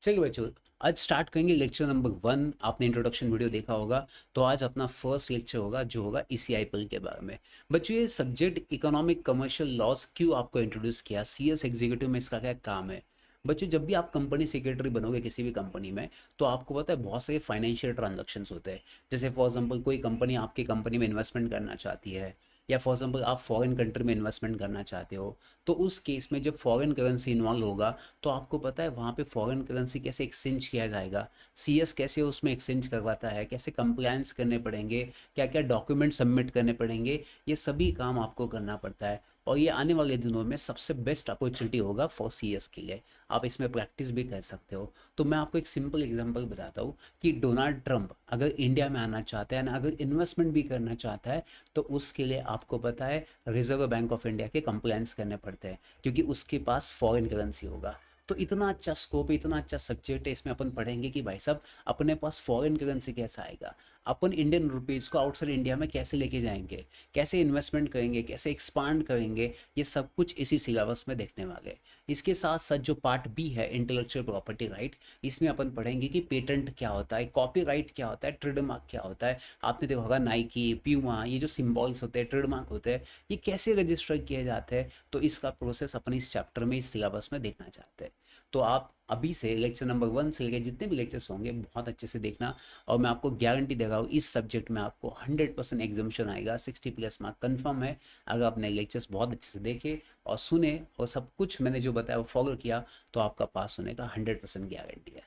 चलिए बच्चों, आज स्टार्ट करेंगे लेक्चर नंबर 1। आपने इंट्रोडक्शन वीडियो देखा होगा, तो आज अपना फर्स्ट लेक्चर होगा जो होगा ईसीआईपीएल के बारे में। बच्चों, ये सब्जेक्ट इकोनॉमिक कमर्शियल लॉज क्यों आपको इंट्रोड्यूस किया, सीएस एग्जीक्यूटिव में इसका क्या काम है। बच्चों, जब भी आप कंपनी सेक्रेटरी बनोगे किसी भी कंपनी में, तो आपको पता है बहुत सारे फाइनेंशियल ट्रांजैक्शंस होते हैं। जैसे फॉर एग्जांपल कोई कंपनी आपकी कंपनी में इन्वेस्टमेंट करना चाहती है, या फॉर एग्जांपल आप फॉरेन कंट्री में इन्वेस्टमेंट करना चाहते हो, तो उस केस में जब फॉरेन करेंसी इन्वॉल्व होगा, तो आपको पता है वहाँ पे फॉरेन करेंसी कैसे एक्सचेंज किया जाएगा, सीएस कैसे उसमें एक्सचेंज करवाता है, कैसे कंप्लायंस करने पड़ेंगे, क्या क्या डॉक्यूमेंट सबमिट करने पड़ेंगे, ये सभी काम आपको करना पड़ता है। और ये आने वाले दिनों में सबसे बेस्ट अपॉर्चुनिटी होगा फॉर सीएस के लिए। आप इसमें प्रैक्टिस भी कर सकते हो। तो मैं आपको एक सिंपल एग्जांपल बताता हूँ कि डोनाल्ड ट्रंप अगर इंडिया में आना चाहता है ना, अगर इन्वेस्टमेंट भी करना चाहता है, तो उसके लिए आपको पता है रिजर्व बैंक ऑफ इंडिया के कंप्लायंस करने पड़ते हैं, क्योंकि उसके पास फॉरेन करेंसी होगा। तो इतना अच्छा स्कोप है, इतना अच्छा सब्जेक्ट है, इसमें अपन पढ़ेंगे कि भाई साहब अपने पास फॉरेन करेंसी कैसा आएगा, अपन इंडियन रुपीज़ को आउटसाइड इंडिया में कैसे लेके जाएंगे, कैसे इन्वेस्टमेंट करेंगे, कैसे एक्सपांड करेंगे, ये सब कुछ इसी सिलेबस में देखने वाले हैं। इसके साथ साथ जो पार्ट बी है इंटेलेक्चुअल प्रॉपर्टी राइट, इसमें अपन पढ़ेंगे कि पेटेंट क्या होता है, कॉपीराइट क्या होता है, ट्रेडमार्क क्या होता है। आपने देखा होगा नाइकी, प्यूमा, ये जो सिंबल्स होते हैं, ट्रेडमार्क होते हैं, ये कैसे रजिस्टर किए जाते हैं। तो इसका प्रोसेस अपन इस चैप्टर में, इस सिलेबस में देखना चाहते हैं। तो आप अभी से लेक्चर नंबर 1 से लेकर जितने भी लेक्चर्स होंगे बहुत अच्छे से देखना। और मैं आपको गारंटी दे रहा हूँ इस सब्जेक्ट में आपको 100% एग्जामेशन आएगा, 60+ मार्क कन्फर्म है। अगर आपने लेक्चर्स बहुत अच्छे से देखे और सुने और सब कुछ मैंने जो बताया वो फॉलो किया, तो आपका पास होने का 100% गारंटी है।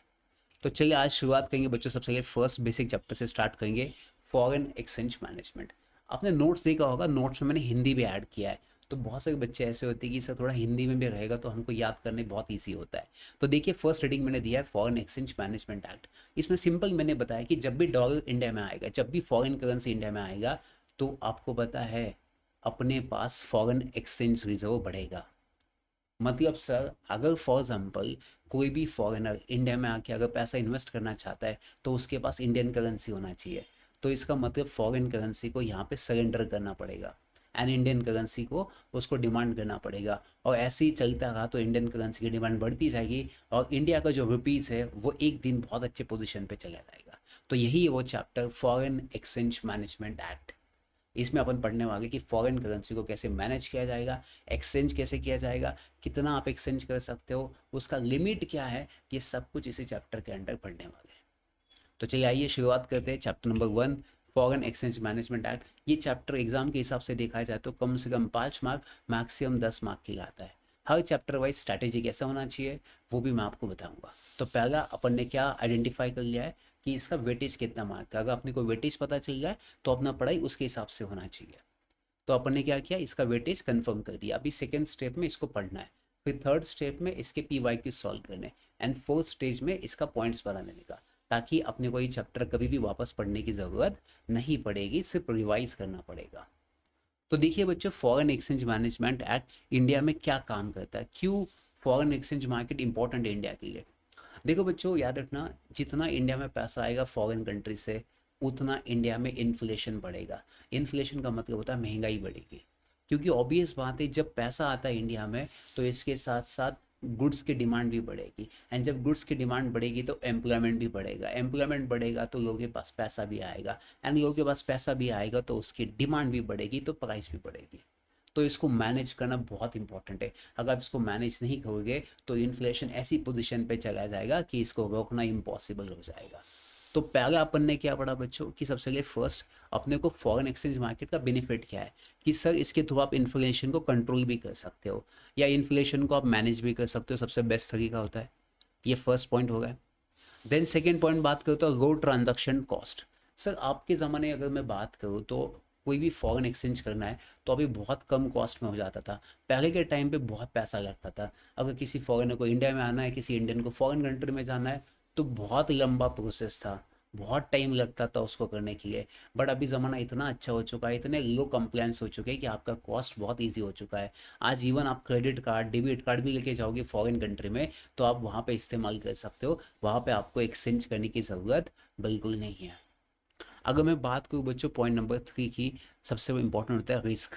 तो चलिए आज शुरुआत करेंगे बच्चों, सबसे पहले फर्स्ट बेसिक चैप्टर से स्टार्ट करेंगे, फॉरेन एक्सचेंज मैनेजमेंट। आपने नोट्स देखा होगा, नोट्स में मैंने हिंदी भी ऐड किया है। तो बहुत सारे बच्चे ऐसे होते हैं कि सर थोड़ा हिंदी में भी रहेगा तो हमको याद करने बहुत ईजी होता है। तो देखिए फर्स्ट रीडिंग मैंने दिया है फॉरेन एक्सचेंज मैनेजमेंट एक्ट। इसमें सिंपल मैंने बताया कि जब भी डॉलर इंडिया में आएगा, जब भी फॉरेन करेंसी इंडिया में आएगा, तो आपको पता है अपने पास फॉरेन एक्सचेंज रिजर्व बढ़ेगा। मतलब सर अगर फॉर एग्जांपल कोई भी फॉरेनर इंडिया में आके अगर पैसा इन्वेस्ट करना चाहता है, तो उसके पास इंडियन करेंसी होना चाहिए। तो इसका मतलब फॉरेन करेंसी को यहाँ पे सरेंडर करना पड़ेगा, एंड इंडियन करेंसी को उसको डिमांड करना पड़ेगा। और ऐसे ही चलता रहा तो इंडियन करेंसी की डिमांड बढ़ती जाएगी, और इंडिया का जो रुपीज़ है वो एक दिन बहुत अच्छे पोजीशन पे चला जाएगा। तो यही है वो chapter, foreign exchange management act. इसमें अपन पढ़ने वाले कि फॉरेन करेंसी को कैसे मैनेज किया जाएगा, एक्सचेंज कैसे किया जाएगा, कितना आप एक्सचेंज कर सकते हो, उसका लिमिट क्या है, ये सब कुछ इसी चैप्टर के अंडर पढ़ने वाले हैं। तो चलिए आइए शुरुआत करते हैं chapter number 1, foreign exchange management act. ये चैप्टर एग्जाम के हिसाब से देखा जाए तो कम से कम 5 मार्क, मैक्सिमम 10 मार्क की आता है। हर चैप्टर वाइज स्ट्रैटेजी कैसा होना चाहिए वो भी मैं आपको बताऊंगा। तो पहला अपन ने क्या आइडेंटिफाई कर लिया है कि इसका वेटेज कितना मार्क का, अगर अपने को वेटेज पता चल जाए तो अपना पढ़ाई उसके हिसाब से होना चाहिए। तो अपन ने क्या किया, इसका वेटेज कंफर्म कर दिया। अभी सेकेंड स्टेप में इसको पढ़ना है, फिर थर्ड स्टेप में इसके पी वाई क्यू सॉल्व करने, एंड फोर्थ स्टेज में इसका पॉइंट्स बना देने का, ताकि अपने को ये चैप्टर कभी भी वापस पढ़ने की ज़रूरत नहीं पड़ेगी, सिर्फ रिवाइज करना पड़ेगा। तो देखिए बच्चों, foreign exchange management act India में क्या काम करता है, क्यों फॉरेन एक्सचेंज मार्केट इंपॉर्टेंट है इंडिया के लिए। देखो बच्चों, याद रखना, जितना इंडिया में पैसा आएगा फॉरेन कंट्री से, उतना इंडिया में इन्फ्लेशन बढ़ेगा। इन्फ्लेशन का मतलब होता है महंगाई बढ़ेगी, क्योंकि ऑब्वियस बात है जब पैसा आता है इंडिया में, तो इसके साथ साथ गुड्स की डिमांड भी बढ़ेगी, एंड जब गुड्स की डिमांड बढ़ेगी तो एम्प्लॉयमेंट भी बढ़ेगा, एम्प्लॉयमेंट बढ़ेगा तो लोगों के पास पैसा भी आएगा, एंड लोगों के पास पैसा भी आएगा तो उसकी डिमांड भी बढ़ेगी, तो प्राइस भी बढ़ेगी। तो इसको मैनेज करना बहुत इंपॉर्टेंट है। अगर आप इसको मैनेज नहीं करोगे तो इन्फ्लेशन ऐसी पोजीशन पे चला जाएगा कि इसको रोकना इम्पॉसिबल हो जाएगा। तो पहले अपन ने क्या पढ़ा बच्चों कि सबसे पहले फर्स्ट अपने को फॉरेन एक्सचेंज मार्केट का बेनिफिट क्या है, कि सर इसके थ्रू आप इन्फ्लेशन को कंट्रोल भी कर सकते हो, या इन्फ्लेशन को आप मैनेज भी कर सकते हो, सबसे बेस्ट तरीका होता है। ये फर्स्ट पॉइंट हो गया। देन सेकेंड पॉइंट बात करूँ तो रो ट्रांजैक्शन कॉस्ट। सर आपके ज़माने अगर मैं बात करूँ तो कोई भी फॉरेन एक्सचेंज करना है तो अभी बहुत कम कॉस्ट में हो जाता था। पहले के टाइम पे बहुत पैसा लगता था। अगर किसी फॉरेनर को इंडिया में आना है, किसी इंडियन को फॉरेन कंट्री में जाना है, तो बहुत लंबा प्रोसेस था, बहुत टाइम लगता था उसको करने के लिए। बट अभी ज़माना इतना अच्छा हो चुका है, इतने लो कंप्लायंस हो चुके हैं कि आपका कॉस्ट बहुत ईजी हो चुका है। आज इवन आप क्रेडिट कार्ड, डेबिट कार्ड भी लेके जाओगे फॉरेन कंट्री में, तो आप वहाँ पे इस्तेमाल कर सकते हो, वहाँ पे आपको एक्सचेंज करने की ज़रूरत बिल्कुल नहीं है। अगर मैं बात करूँ बच्चों पॉइंट नंबर 3 की, सबसे इम्पोर्टेंट होता है रिस्क।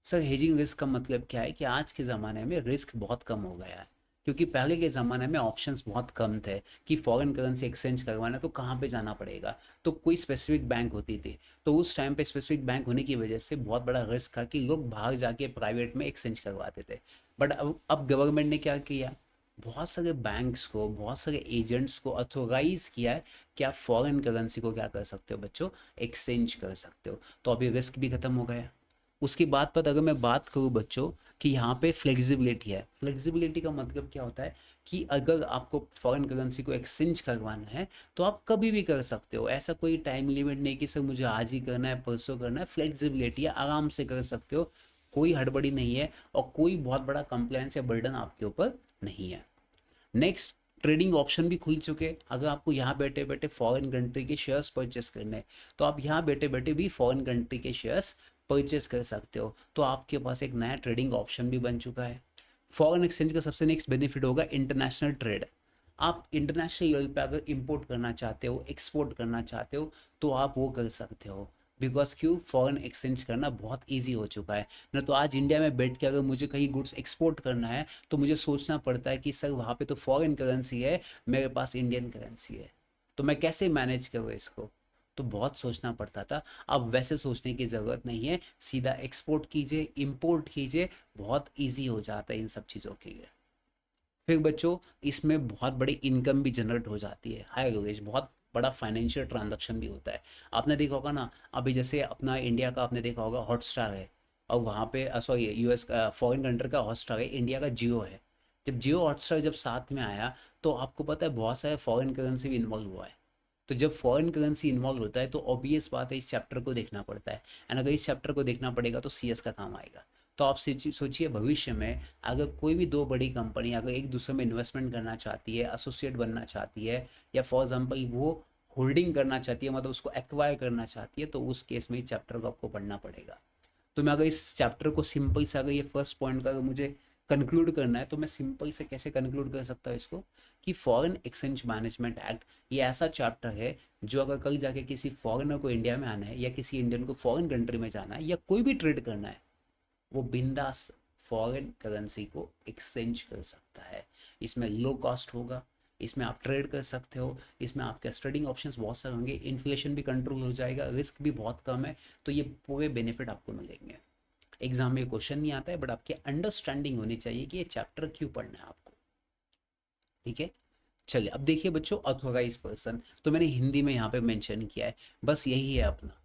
सर हेजिंग रिस्क का मतलब क्या है कि आज के ज़माने में रिस्क बहुत कम हो गया है। क्योंकि पहले के ज़माने में ऑप्शंस बहुत कम थे कि फॉरेन करेंसी एक्सचेंज करवाना तो कहाँ पे जाना पड़ेगा, तो कोई स्पेसिफिक बैंक होती थी। तो उस टाइम पे स्पेसिफिक बैंक होने की वजह से बहुत बड़ा रिस्क था कि लोग बाहर जाके प्राइवेट में एक्सचेंज करवाते थे। बट अब गवर्नमेंट ने क्या किया, बहुत सारे बैंक्स को, बहुत सारे एजेंट्स को अथोराइज किया है कि आप फॉरेन करेंसी को क्या कर सकते हो बच्चों, एक्सचेंज कर सकते हो। तो अभी रिस्क भी खत्म हो गया। उसके बाद पर अगर मैं बात करूँ बच्चों कि यहाँ पे फ्लेक्सिबिलिटी है। फ्लेक्सिबिलिटी का मतलब क्या होता है कि अगर आपको फॉरेन करेंसी को एक्सचेंज करवाना है तो आप कभी भी कर सकते हो। ऐसा कोई टाइम लिमिट नहीं कि सर मुझे आज ही करना है, परसों करना है। फ्लेक्सिबिलिटी है, आराम से कर सकते हो, कोई हड़बड़ी नहीं है और कोई बहुत बड़ा कंप्लायंस या बर्डन आपके ऊपर नहीं है। नेक्स्ट, ट्रेडिंग ऑप्शन भी खुल चुके हैं। अगर आपको यहाँ बैठे बैठे फॉरेन कंट्री के शेयर्स परचेस करने हैं तो आप यहाँ बैठे बैठे भी फॉरेन कंट्री के शेयर्स परचेस कर सकते हो। तो आपके पास एक नया ट्रेडिंग ऑप्शन भी बन चुका है। फॉरेन एक्सचेंज का सबसे नेक्स्ट बेनिफिट होगा इंटरनेशनल ट्रेड। आप इंटरनेशनल लेवल पे अगर इंपोर्ट करना चाहते हो, एक्सपोर्ट करना चाहते हो, तो आप वो कर सकते हो। बिकॉज क्यों, फॉरेन एक्सचेंज करना बहुत ईजी हो चुका है। ना तो आज इंडिया में बैठ के अगर मुझे कहीं गुड्स एक्सपोर्ट करना है तो मुझे सोचना पड़ता है कि सर वहाँ पे तो फॉरेन करेंसी है, मेरे पास इंडियन करेंसी है, तो मैं कैसे मैनेज करूँ इसको। तो बहुत सोचना पड़ता था। अब वैसे सोचने की ज़रूरत नहीं है, सीधा एक्सपोर्ट कीजिए, इंपोर्ट कीजिए, बहुत ईजी हो जाता है इन सब चीज़ों के लिए। फिर बच्चों, इसमें बहुत बड़ी इनकम भी जनरेट हो जाती है। हाई लोगेश, बहुत बड़ा फाइनेंशियल ट्रांजैक्शन भी होता है। आपने देखा होगा ना, अभी जैसे अपना इंडिया का आपने देखा होगा हॉटस्टार है, और वहाँ पे सॉरी यूएस का फॉरेन कंट्री का हॉटस्टार है, इंडिया का जियो है। जब जियो हॉटस्टार जब साथ में आया तो आपको पता है बहुत सारे फॉरेन करेंसी भी इन्वॉल्व हुआ है। तो जब फॉरेन करेंसी इन्वॉल्व होता है तो ऑब्वियस बात है इस चैप्टर को देखना पड़ता है। एंड अगर इस चैप्टर को देखना पड़ेगा तो सीएस का काम आएगा। तो आप सोचिए भविष्य में अगर कोई भी दो बड़ी कंपनी अगर एक दूसरे में इन्वेस्टमेंट करना चाहती है, एसोसिएट बनना चाहती है, या फॉर एग्जांपल वो होल्डिंग करना चाहती है, मतलब उसको एक्वायर करना चाहती है, तो उस केस में इस चैप्टर को आपको पढ़ना पड़ेगा। तो मैं अगर इस चैप्टर को सिंपल से, अगर ये फर्स्ट पॉइंट का अगर मुझे कंक्लूड करना है तो मैं सिंपल से कैसे कंक्लूड कर सकता हूँ इसको, कि फॉरेन एक्सचेंज मैनेजमेंट एक्ट ये ऐसा चैप्टर है जो अगर कल जाके किसी फॉरेनर को इंडिया में आना है या किसी इंडियन को फॉरेन कंट्री में जाना है या कोई भी ट्रेड करना है, वो बिंदास फॉरेन करेंसी को एक्सचेंज कर सकता है। इसमें लो कॉस्ट होगा, इसमें आप ट्रेड कर सकते हो, इसमें आपके ट्रेडिंग ऑप्शंस बहुत सारे होंगे, इन्फ्लेशन भी कंट्रोल हो जाएगा, रिस्क भी बहुत कम है। तो ये पूरे बेनिफिट आपको मिलेंगे। एग्जाम में क्वेश्चन नहीं आता है, बट आपकी अंडरस्टैंडिंग होनी चाहिए कि ये चैप्टर क्यों पढ़ना है आपको। ठीक है, चलिए अब देखिए बच्चों, ऑथोराइज पर्सन तो मैंने हिंदी में यहाँ पे मेंशन किया है, बस यही है अपना।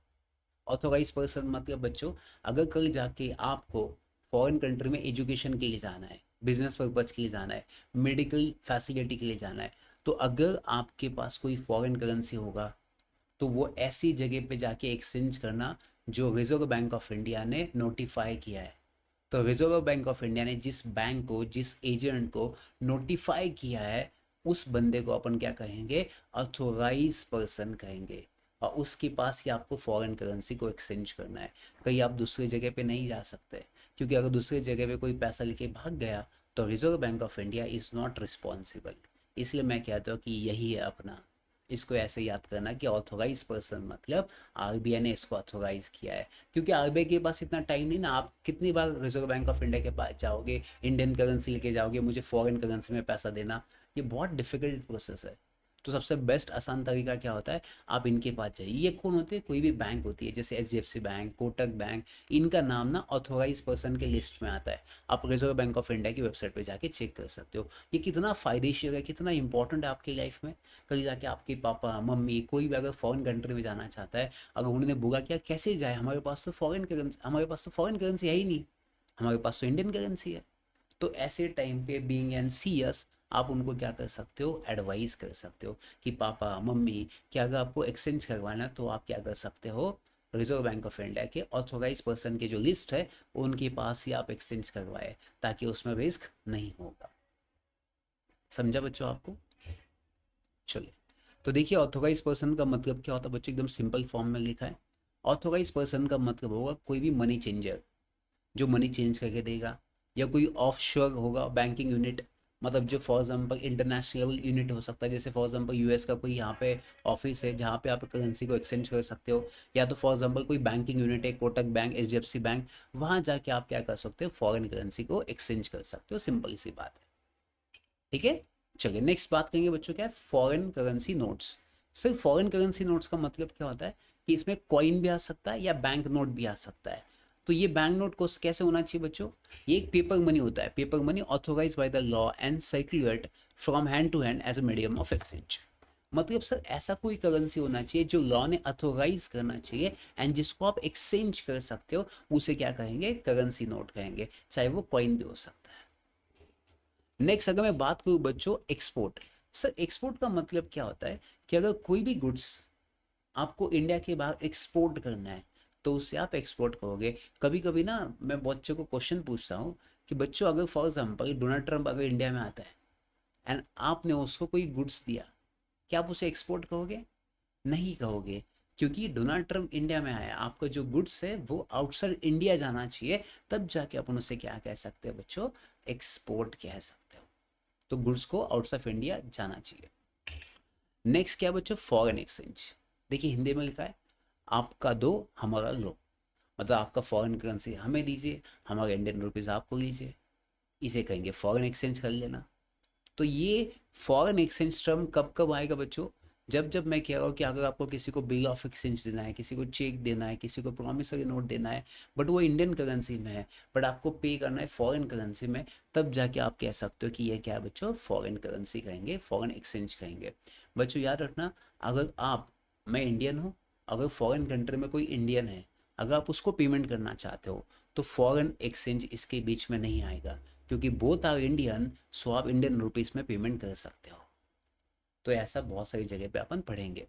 ऑथोराइज पर्सन मतलब बच्चों, अगर कल जाके आपको फॉरेन कंट्री में एजुकेशन के लिए जाना है, बिजनेस पर्पज के लिए जाना है, मेडिकल फैसिलिटी के लिए जाना है, तो अगर आपके पास कोई फॉरेन करेंसी होगा तो वो ऐसी जगह पे जाके एक्सचेंज करना जो रिजर्व बैंक ऑफ इंडिया ने नोटिफाई किया है। तो रिजर्व बैंक ऑफ इंडिया ने जिस बैंक को, जिस एजेंट को नोटिफाई किया है, उस बंदे को अपन क्या कहेंगे, अथोराइज पर्सन कहेंगे। और उसके पास ही आपको फॉरेन करेंसी को एक्सचेंज करना है। कहीं आप दूसरी जगह पे नहीं जा सकते, क्योंकि अगर दूसरी जगह पे कोई पैसा लेके भाग गया तो reserve bank of India is not responsible. इसलिए मैं कहता हूँ कि यही है अपना, इसको ऐसे याद करना कि ऑथोराइज पर्सन मतलब आरबीआई ने इसको ऑथोराइज किया है। क्योंकि आरबीआई के पास इतना टाइम नहीं ना, आप कितनी बार रिजर्व बैंक ऑफ इंडिया के पास जाओगे, इंडियन करेंसी लेके जाओगे, मुझे फॉरेन करेंसी में पैसा देना, ये बहुत डिफिकल्ट प्रोसेस है। तो सबसे बेस्ट आसान तरीका क्या होता है, आप इनके पास जाइए। ये कौन होते हैं, कोई भी बैंक होती है, जैसे एचडीएफसी बैंक, कोटक बैंक, इनका नाम ना ऑथोराइज पर्सन के लिस्ट में आता है। आप रिजर्व बैंक ऑफ इंडिया की वेबसाइट पे जाके चेक कर सकते हो। ये कितना फायदेशीर है, कितना इंपॉर्टेंट है आपकी लाइफ में। कल जाके आपके पापा मम्मी कोई भी अगर फॉरेन कंट्री में जाना चाहता है, अगर उन्होंने बोला किया कैसे जाए, हमारे पास तो फॉरेन करेंसी, हमारे पास तो फॉरेन करेंसी है ही नहीं, हमारे पास तो इंडियन करेंसी है। तो ऐसे टाइम पे बीइंग एन सीएस आप उनको क्या कर सकते हो, एडवाइस कर सकते हो कि पापा मम्मी क्या अगर आपको एक्सचेंज करवाना है तो आप क्या कर सकते हो, रिजर्व बैंक ऑफ इंडिया के ऑथोराइज पर्सन की जो लिस्ट है उनके पास ही आप एक्सचेंज करवाए, ताकि उसमें रिस्क नहीं होगा। समझा बच्चों आपको। चलिए, तो देखिए ऑथोराइज पर्सन का मतलब क्या होता है बच्चों, एकदम सिंपल फॉर्म में लिखा है। ऑथोराइज पर्सन का मतलब होगा कोई भी मनी चेंजर जो मनी चेंज करके देगा, या कोई ऑफशोर होगा बैंकिंग यूनिट, मतलब जो for example international level unit हो सकता है, जैसे फॉर एग्जांपल यूएस का कोई यहाँ पे ऑफिस है जहाँ पे आप करेंसी को एक्सचेंज कर सकते हो, या तो फॉर एग्जांपल कोई बैंकिंग यूनिट है, कोटक बैंक, एचडीएफसी बैंक, वहाँ जाके आप क्या कर सकते हो, फॉरेन करेंसी को एक्सचेंज कर सकते हो। सिंपल सी बात है। ठीक है। चलिए नेक्स्ट बात करेंगे बच्चों, क्या है foreign currency notes. Sir foreign currency notes का मतलब क्या होता है कि इसमें कॉइन भी आ सकता है या बैंक नोट भी आ सकता है। तो ये बैंक नोट को कैसे होना चाहिए बच्चों, ये एक पेपर मनी होता है, paper money authorise by the law and circulate from hand to hand as a medium of exchange. मतलब सर ऐसा कोई करेंसी होना चाहिए जो लॉ ने अथोराइज करना चाहिए एंड जिसको आप एक्सचेंज कर सकते हो, उसे क्या कहेंगे, करेंसी नोट कहेंगे, चाहे वो कॉइन भी हो सकता है। नेक्स्ट अगर मैं बात करूँ बच्चों एक्सपोर्ट। सर एक्सपोर्ट का मतलब क्या होता है कि अगर कोई भी गुड्स आपको इंडिया के बाहर एक्सपोर्ट करना है तो उससे आप एक्सपोर्ट करोगे। कभी कभी ना मैं बच्चों को क्वेश्चन पूछता हूँ कि बच्चों अगर फॉर एग्जाम्पल डोनाल्ड ट्रंप अगर इंडिया में आता है एंड आपने उसको कोई गुड्स दिया, क्या आप उसे एक्सपोर्ट कहोगे? नहीं कहोगे, क्योंकि डोनाल्ड ट्रंप इंडिया में आया, आपका जो गुड्स है वो आउटसाइड इंडिया जाना चाहिए, तब जाके अपन उसे क्या कह सकते हैं बच्चों, एक्सपोर्ट कह सकते हो। तो गुड्स को आउटसाइड इंडिया जाना चाहिए। नेक्स्ट क्या बच्चों, फॉरेन एक्सचेंज। देखिए हिंदी में लिखा है आपका दो हमारा लो, मतलब आपका फॉरेन करेंसी हमें दीजिए, हमारे इंडियन रुपीज़ आपको लीजिए, इसे कहेंगे फॉरेन एक्सचेंज कर लेना। तो ये फॉरेन एक्सचेंज टर्म कब कब आएगा बच्चों, जब जब मैं कह रहा हूँ कि अगर आपको किसी को बिल ऑफ एक्सचेंज देना है, किसी को चेक देना है, किसी को प्रॉमिसरी नोट देना है, बट वो इंडियन करेंसी में है, बट आपको पे करना है फॉरेन करेंसी में, तब जाके आप कह सकते हो कि ये क्या है बच्चों, फॉरेन करेंसी कहेंगे, फॉरेन एक्सचेंज कहेंगे। बच्चों याद रखना, अगर आप, मैं इंडियन हूँ, अगर फॉरेन कंट्री में कोई इंडियन है, अगर आप उसको पेमेंट करना चाहते हो तो फॉरेन एक्सचेंज इसके बीच में नहीं आएगा, क्योंकि बोथ आर इंडियन, सो आप इंडियन रुपीस में पेमेंट कर सकते हो। तो ऐसा बहुत सारी जगह पे अपन पढ़ेंगे।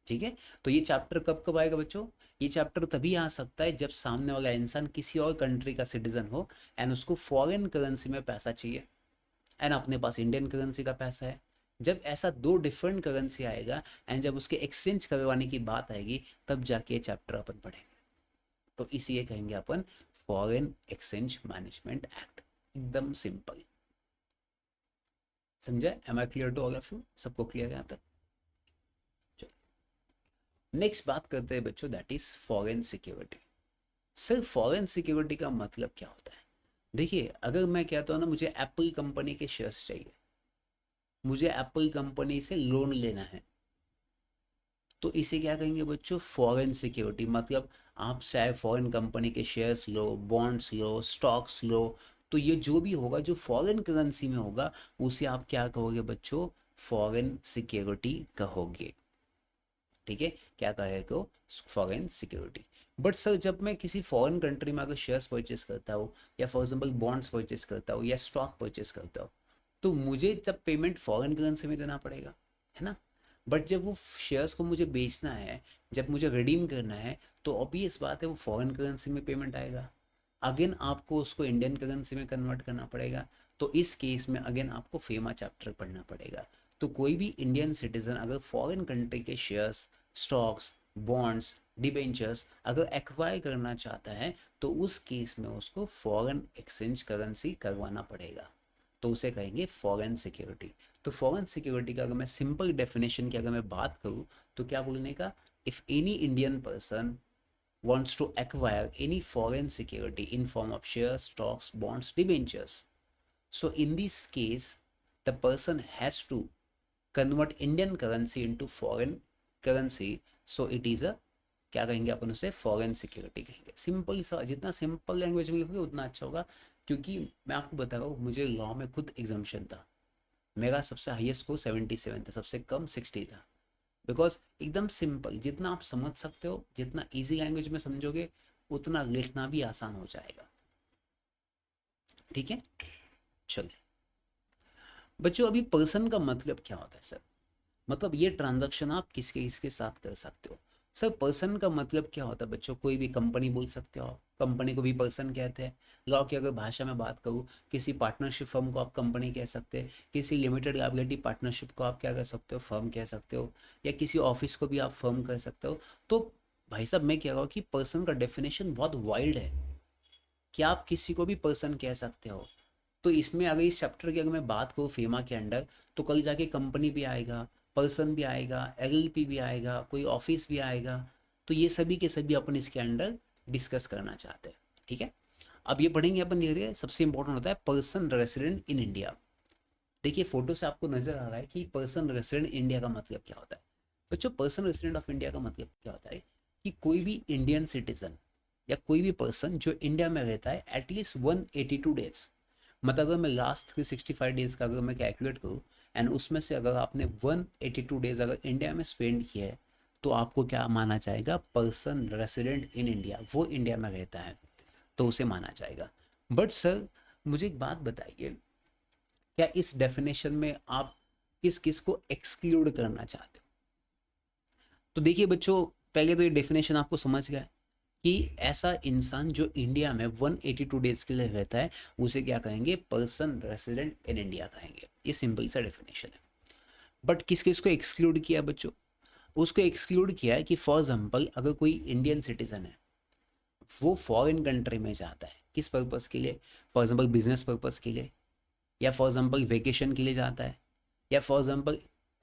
ठीक है। तो ये चैप्टर कब कब आएगा बच्चों, ये चैप्टर तभी आ सकता है जब सामने वाला इंसान किसी और कंट्री का सिटीजन हो एंड उसको फॉरेन करेंसी में पैसा चाहिए एंड अपने पास इंडियन करेंसी का पैसा है। जब ऐसा दो डिफरेंट करेंसी आएगा एंड जब उसके एक्सचेंज करवाने की बात आएगी, तब जाके ये चैप्टर अपन पढ़ेंगे। तो इसी कहेंगे अपन फॉरेन एक्सचेंज मैनेजमेंट एक्ट। एकदम सिंपल, समझे? Am I clear to all of you? सबको क्लियर है यहाँ तक? नेक्स्ट बात करते हैं बच्चों, that is foreign security. Sir foreign security का मतलब क्या होता है? देखिए अगर मैं कहता हूँ ना मुझे एप्पल कंपनी के शेयर्स चाहिए, मुझे एप्पल कंपनी से लोन लेना है, तो इसे क्या कहेंगे बच्चों, फॉरेन सिक्योरिटी। मतलब आप चाहे फॉरेन कंपनी के शेयर्स लो, बॉन्ड्स लो, स्टॉक्स लो, तो ये जो भी होगा जो फॉरेन करेंसी में होगा, उसे आप क्या कहोगे बच्चों, फॉरेन सिक्योरिटी कहोगे। ठीक है, क्या कहेगा, फॉरेन सिक्योरिटी। बट सर जब मैं किसी फॉरेन कंट्री में अगर शेयर्स परचेस करता हूँ, या फॉर एग्जाम्पल बॉन्ड्स परचेस करता हूँ या स्टॉक परचेस करता हूँ, तो मुझे जब पेमेंट फॉरेन करेंसी में देना पड़ेगा, है ना? बट जब वो शेयर्स को मुझे बेचना है, जब मुझे रिडीम करना है, तो ऑब्वियस बात है वो फॉरेन करेंसी में पेमेंट आएगा। अगेन आपको उसको इंडियन करेंसी में कन्वर्ट करना पड़ेगा। तो इस केस में अगेन आपको फेमा चैप्टर पढ़ना पड़ेगा। तो कोई भी इंडियन सिटीजन अगर फॉरेन कंट्री के शेयर्स, स्टॉक्स, बॉन्ड्स, डिबेंचर्स अगर एक्वायर करना चाहता है, तो उस केस में उसको फॉरेन एक्सचेंज करेंसी करवाना पड़ेगा, तो उसे कहेंगे फॉरेन सिक्योरिटी। तो फॉरेन सिक्योरिटी का अगर मैं सिंपल डेफिनेशन की अगर मैं बात करूँ, तो क्या बोलने का, if any Indian person wants to acquire any foreign security in form of shares, stocks, bonds, debentures. So in this case, the person has to convert Indian currency into foreign currency. So it is a, क्या कहेंगे अपन उसे, foreign security कहेंगे। Simple सा, जितना simple language में लिखोगे उतना अच्छा होगा। क्योंकि मैं आपको बता रहा हूँ, मुझे लॉ में खुद एग्जाम्शन था, मेरा सबसे हाईएस्ट स्कोर 77 था, सबसे कम 60 था। बिकॉज एकदम सिंपल, जितना आप समझ सकते हो, जितना इजी लैंग्वेज में समझोगे, उतना लिखना भी आसान हो जाएगा। ठीक है, चलिए बच्चों, अभी पर्सन का मतलब क्या होता है सर? मतलब ये ट्रांजैक्शन आप किसके किसके साथ कर सकते हो। सर पर्सन का मतलब क्या होता है बच्चों, कोई भी कंपनी बोल सकते हो आप, कंपनी को भी पर्सन कहते हैं। लॉ की अगर भाषा में बात करूँ, किसी पार्टनरशिप फर्म को आप कंपनी कह सकते हैं, किसी लिमिटेड लायबिलिटी पार्टनरशिप को आप क्या कह सकते हो, फर्म कह सकते हो, या किसी ऑफिस को भी आप फर्म कह सकते हो। तो भाई साहब मैं कह रहा हूँ कि पर्सन का डेफिनेशन बहुत वाइड है, कि आप किसी को भी पर्सन कह सकते हो। तो इसमें अगर इस चैप्टर की अगर मैं बात करूँ फेमा के अंडर, तो कल जाके कंपनी भी आएगा, पर्सन भी आएगा, एलएलपी भी आएगा, कोई ऑफिस भी आएगा। तो ये सभी के सभी अपन इसके अंडर डिस्कस करना चाहते हैं। ठीक है, अब ये पढ़ेंगे अपन धीरे धीरे। सबसे इंपॉर्टेंट होता है पर्सन रेसिडेंट इन इंडिया। देखिए फोटो से आपको नजर आ रहा है कि पर्सन रेसिडेंट इंडिया का मतलब क्या होता है। बच्चों पर्सन रेसिडेंट ऑफ इंडिया का मतलब क्या होता है कि कोई भी इंडियन सिटीजन या कोई भी पर्सन जो इंडिया में रहता है एटलीस्ट 182 डेज, मतलब अगर मैं लास्ट 365 डेज का अगर मैं कैलकुलेट करूँ एंड उसमें से अगर आपने 182 डेज अगर इंडिया में स्पेंड किया है तो आपको क्या माना जाएगा, पर्सन रेसिडेंट इन इंडिया, वो इंडिया में रहता है तो उसे माना जाएगा। बट सर मुझे एक बात बताइए, क्या इस डेफिनेशन में आप किस किस को एक्सक्लूड करना चाहते हो? तो देखिए बच्चों, पहले तो ये डेफिनेशन आपको समझ गया कि ऐसा इंसान जो इंडिया में 182 डेज के लिए रहता है उसे क्या कहेंगे, पर्सन रेसिडेंट इन इंडिया कहेंगे। ये सिंपल सा डेफिनेशन है। बट किस किस को एक्सक्लूड किया बच्चों? उसको एक्सक्लूड किया है कि फॉर एग्जाम्पल अगर कोई इंडियन सिटीजन है, वो फॉरेन कंट्री में जाता है, किस पर्पज़ के लिए, फॉर एग्जाम्पल बिजनेस पर्पज़ के लिए, या फॉर एग्जाम्पल वेकेशन के लिए जाता है, या फॉर एग्जाम्पल